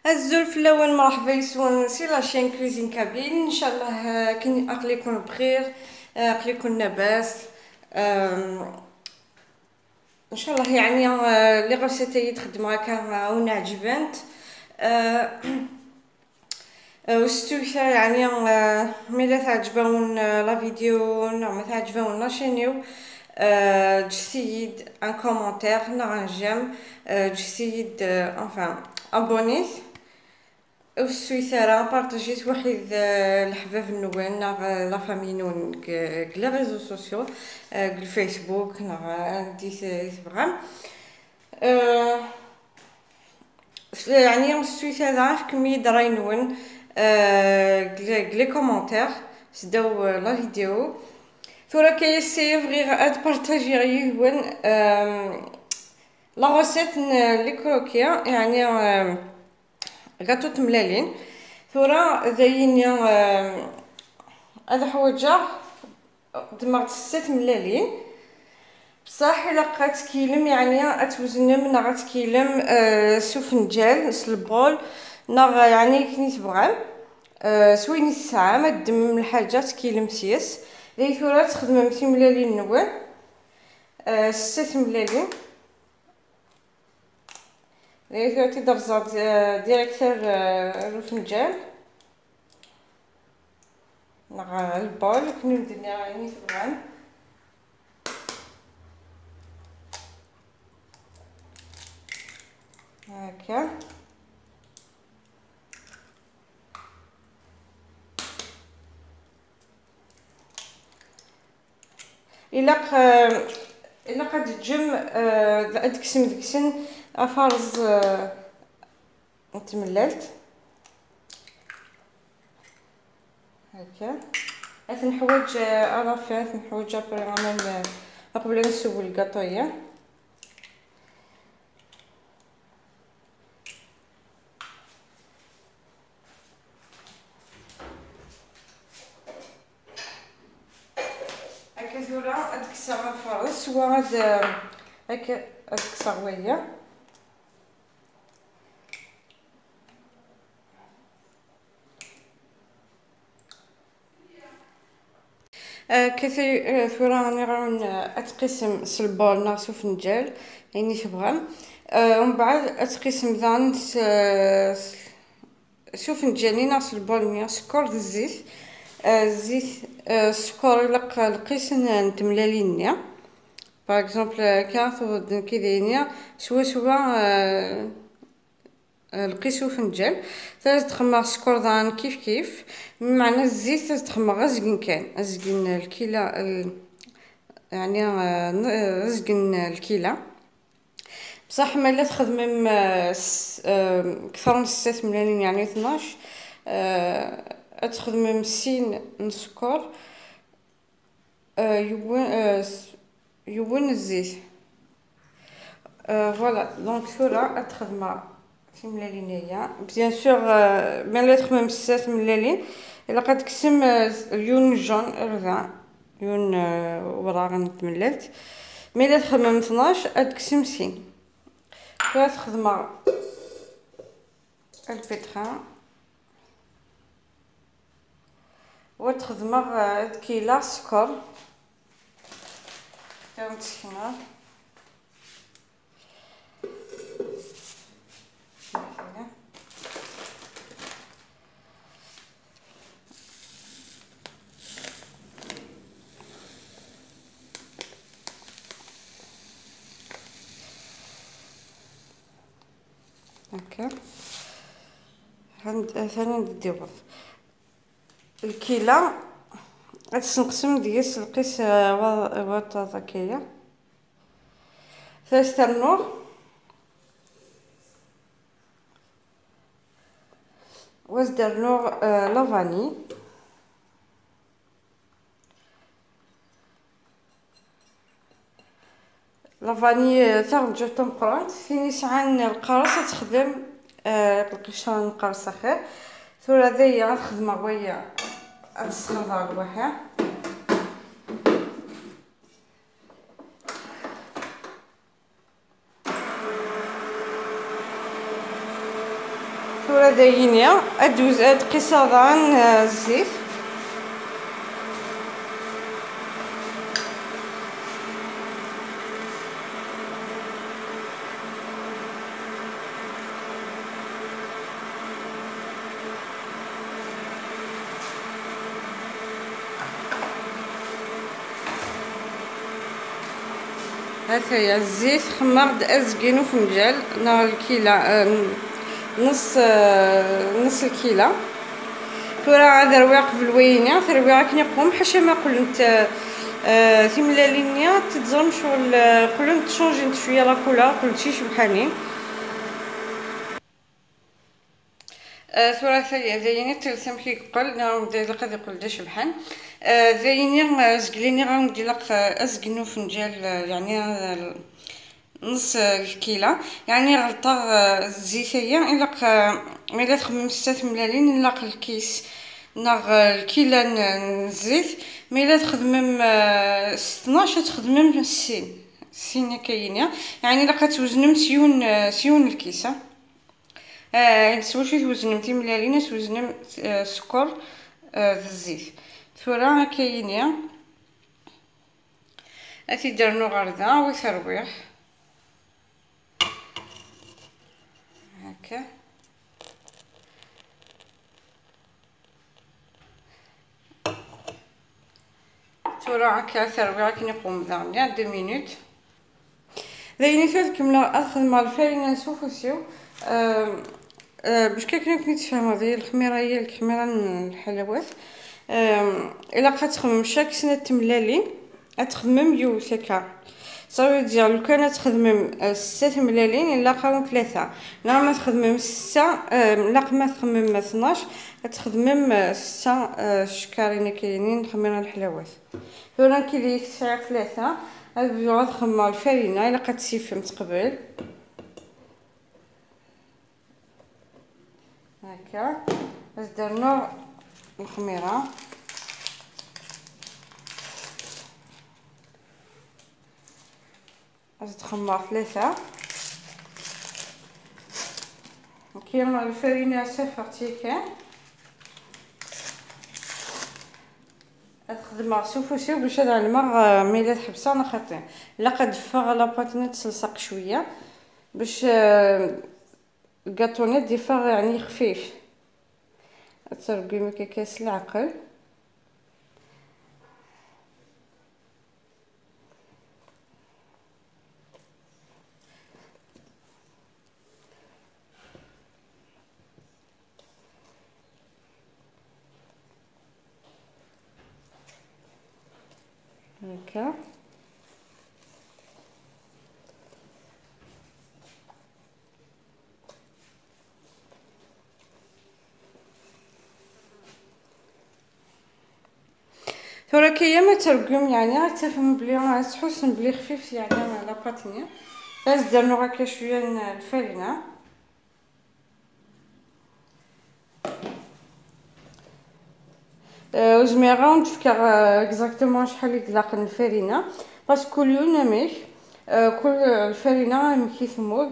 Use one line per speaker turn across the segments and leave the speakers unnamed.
الزول في الاول مرحبا يسون سي لاشين كوزين كابين ان شاء الله. كي اقليكم بخير، اقليكم لاباس. ان شاء الله يعني لي غوسيتي تخدم هكا ونعجبنت. وستو يعني ميلا تعجبون لا فيديو ما تعجبون لاشينيو، جسيد ان كومونتير نا جيم، جسيد انفان ابوني وسويسرا بارطاجيت واحد الحباب النوان لا فامي نون كلا ريزو سوسيو الفيسبوك ديت تبغى يعني سويسرا كمية دراي نون كلي كومونتير سداو لا فيديو ثورا كيسي فغي غاد بارطاجي غيهون لا غوسيت لي كروكيا يعني غاتو تملالين ثورا زيني هذا حوايجا دماغ ست ملالين بصح الا بقات كيلم يعني اتوزن من غتكيلم سفنجال البول نغ يعني كني تبغى سويني الساعه ما دم الحاجات كيلم سياس لي ثورا تخدم متي ملالين نوال ست ملالين لي ثورا تدرزات ديريكتور الفنجان نغ البول كني ندير يعني تبغى هكا الا قد تجم ادكسم دكسن افارز تمللت هكا اثن حوايج انا اثن حوايج بريغامون قبل نسوي القطيه هكا ثورا ادكسا فارس وهاد هكا ادكسا ويا كثير ثورا راني غنون اتقسم سلبول ناقصو فنجال يعني تبغى ومن بعد اتقسم ذان سفنجاني ناقص البول مية سكر الزيت الزيت السكر لقيس نتملالينيا باغ اكزومبل كاثو كي دايرين سوا لقيسو فنجان ثلاث تخمر السكر ضان كيف معنى الزيت تخمر غزقن كان غزقن الكيلة يعني غزقن الكيلة بصح ملي تخدم كثر من 6 ملالين يعني 12 تخدم 50 سكر يبون الزيت فوالا دونك ثورا تخدم 6 ملالين هي بيان سور ملي تخدم 6 ملالين الا قد تقسم اليون جون ربع يون وراغ تمللت ملي تخدم 12 تقسم 60 تخدم البيتران وتخدم كيلا سكر تسخنها هكا ثاني ندي وقت الكيلة غتنقسم ديال القيس واطا كيا ثلاث ترنوغ وزدرنوغ لافاني لافاني ترجع تمقرانت فين يسعان القرص تخدم القشران القرص خير ثورا ذيا غتخدم غويا غتسخن دار الواحد ثورة داينية ادوز قصادان الزيت. هكايا الزيت خمر ازكينو فنجال نار الكيلة نص الكيلة. ثورة ذرويق في الوينة ثرويق كني قوم حاشا ما قلت ثملالينيا تتزرم شغل قلت تشونجي شويه لا كولور قلت شي شبحانين. ثلاثية زيني تلسم كي يقول نعم داير قد يقول دا شبحان. زيني زقليني غندي لك ازقنو فنجال يعني نص الكيلة يعني غلطة الزيتية إلا ملا تخمم 6 ملالين إلا الكيس ناغ الكيلة الزيت ملا تخدمم 12 تخدمم سين كاينة يعني إلا كتوزنم سيون الكيسة نسوي شي توزنم 2 ملالين توزنم سكر الزيت ثورة كاينة أتي درنو غردا ويثرويح هكا. ثورة هكا ثرويح كي نقوم دارني 2 مينوت. ذايني ثلاث كملة أخدم الفارينة نسوفوسيو باش كي نتفاهمو هذه الخميرة هي الخميرة الحلوات. إلا بقات تخمم شاك سنة تملالين أتخمم يو سكا صافي ديال لو كان تخدمم 6 ملالين إلا قاوم 3 نورمال تخدمم 6 لا ما تخمم 12 تخدمم 6 شكارين كاينين خميرة الحلوات. هنا كي تسعة 3 غادي تخمم الفارينة إلا كتسيفم تقبل هكا. باش درنا الخميرة تخمر 3 كيما الفارينة سافرتي كان تخدمها سوفوسيو باش هذا الماء ميلا تحبسها انا خاطين لا قد فغ لاباطينه تلصق شويه باش الكاطونيت ديفاغ يعني خفيف ترقي ما كيكاس العقل. هكا ثورة كي ما ترقم يعني تفهم بلي تحس بلي خفيف يعني لاباطيني باش درنا هكا شويه الفارينة وزميغا ونتفكر اكزاكتومون شحال يطلق الفارينة باسكو اليوم ميك كل الفارينة مكيثموق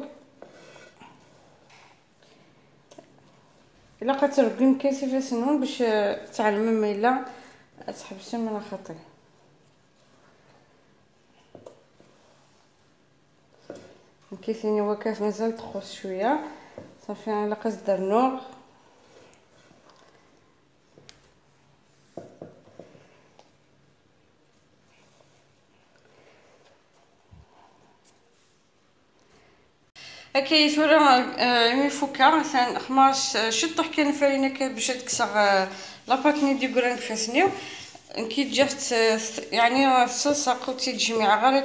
الا كترقم كيسيف سنون باش تعلم ميلا تحبسي من الخطي. كيفيني وكاف مازال تخص شويه صافي الا قص درنوغ هكا ثورة يمي فوكا مثلا خماش شطح كان فرينة باش تكسر لاباطني دي غران فاسنيو كي جات يعني الصلصه قلتي الجميع غير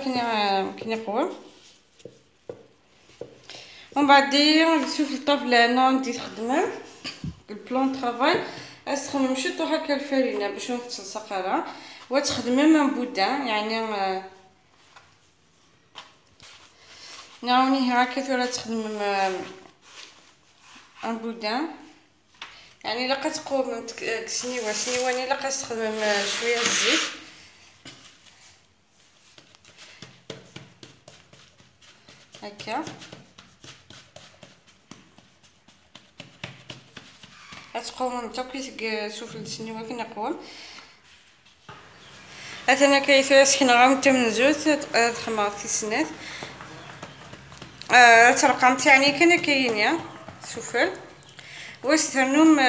كني قوم ومن بعد نشوف الطابله انا ندي تخدمها البلان طرافاي اسخن مشيتو هكا الفرينه باش نتلصق لها وتخدمي من بودان يعني ناوني هكا ثورة تخدم ان بودان يعني لا كتقوم سنيواني لا كتخدم شويه الزيت هكا غتقوم نتا كي سفل تسني ولكن يقوم. انا كيفاش سخنا غا من زوج تخمر في السنات ترقم تاعني كان كاين يا سفل واسترنوم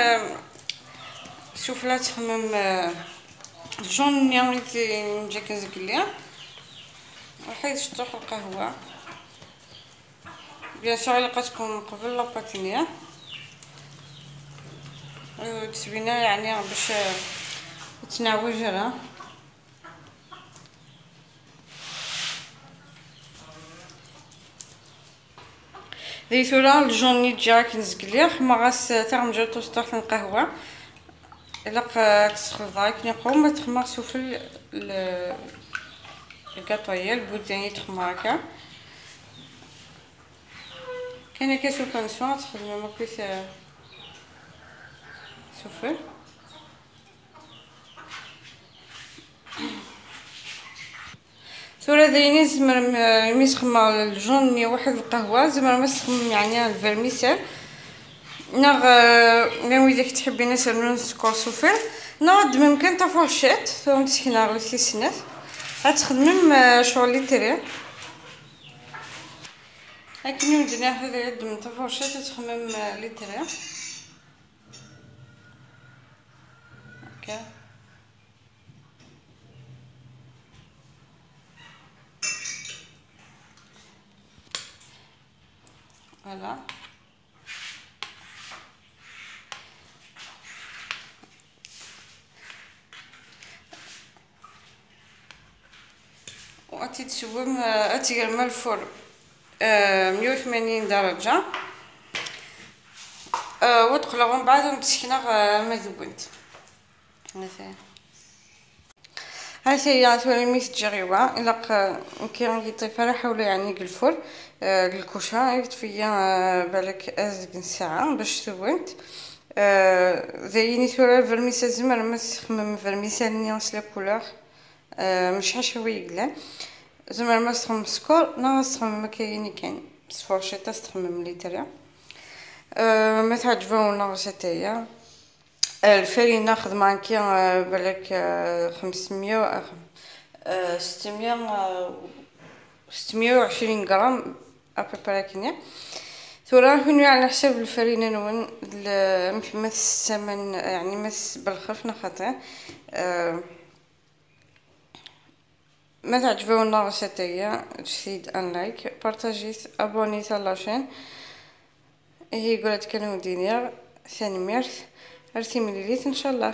سفلات تخمم جون نياميتي نجا كنزكليا وحيد شطوح القهوه بيان سور لقاتكم قبل لاباطينيه تسبينا يعني باش تنعوج راه ذي ثورة الجوني جا كنزكليا خما غاس تاع توسطوح القهوه الا تسخلطا كي نقوم ما تخمر سفل الكاطويه البوداني تخمر هكا كاين كاسو كنسوا تخدم مكيس سفل ثورة ديني زمر ميسخمر الجوني واحد القهوه زمر ما تخمم يعني الفرميسال ناغ ناوي داك تحبينا سرنا السكر سفل ناض ممكن طفوشات ثم تسكنا غير في السنات غتخدم شغل ليتري لكن ودنا هذا يد من طفوشات تخمم ليتري هكا فوالا وأتي تسوم أتي غير الفرن 180 درجة وتقلبهم بعد تسكنا ما ذوبنت مثلا هذه هي تولي ميس تجربة إلا كان يطيب راه حاولوا يعني الفرن الكوشه يطفيا بالك ازق ساعه باش ثوبنت زيني ثورة الفرميسا زمر ما تخمم فرميسا نياس لا كولور مش حشوي يقلا زمر ما تخمم سكور ناقص تخمم كاين كاين صفر شي تخمم ليترا ما تعجبو ناقص حتى الفرينة ناخذ معاكي بالك 500 620 غرام ابريبري كنيا ثورة هوني على حساب الفرينة نون مس الثمن يعني مس بالخف خاطر ما تعجبونا غشتايا تشيد ان لايك بارطاجيت ابونيت على لاشين هي قولت كانوا دينير ثاني ميرث ارتي مليليت ان شاء الله.